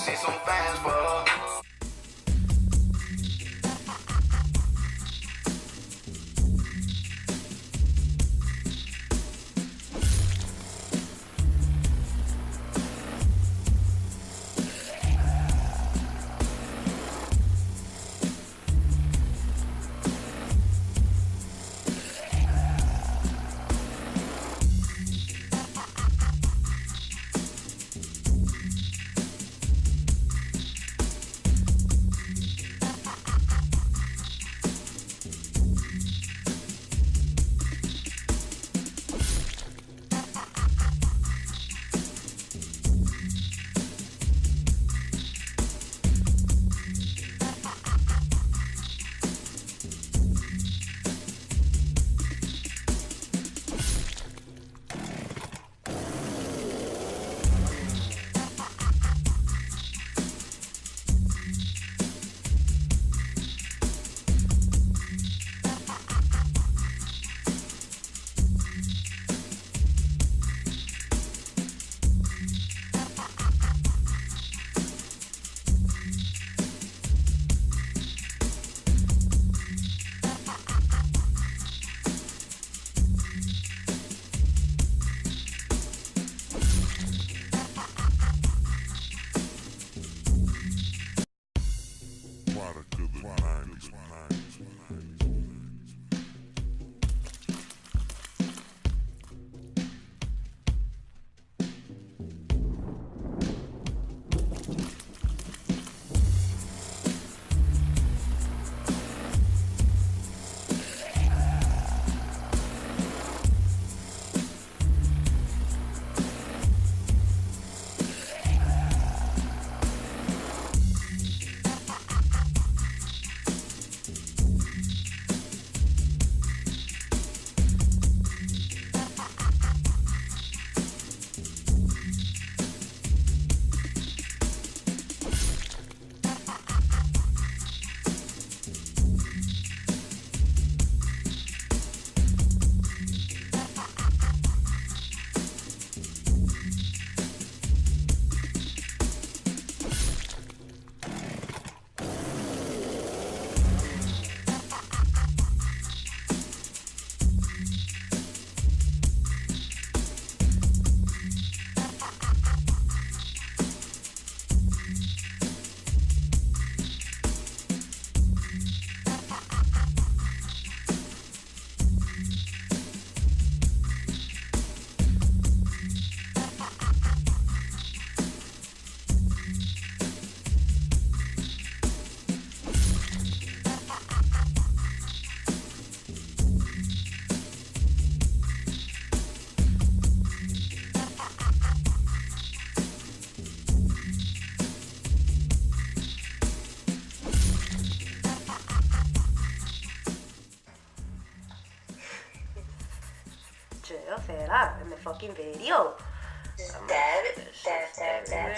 see some fans for. Fera in the fucking video. Just dab it, dab,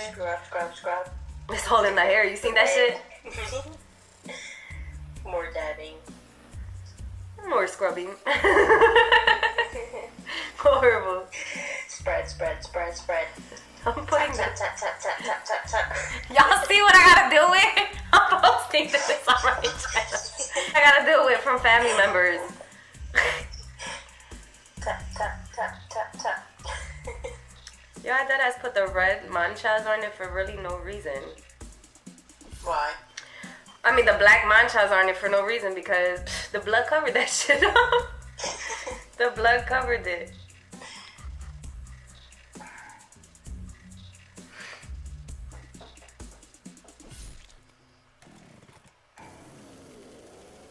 scrub. It's all in the hair. You seen that shit? More dabbing. More scrubbing. Horrible. Spread. I'm putting tap. Y'all see what I gotta deal with? I'm posting this on my channel. I gotta deal with from family members. Tap. Yo, I deadass put the red manchas on it for really no reason. Why? I mean, the black manchas on it for no reason because the blood covered that shit up. The blood covered it.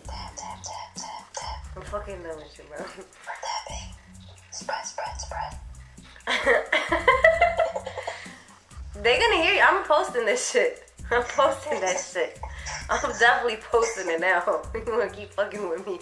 Tap. I'm fucking done with you, bro. We're tapping. Spread. They gonna hear you. I'm posting this shit. I'm posting that shit. I'm definitely posting it now. You wanna keep fucking with me?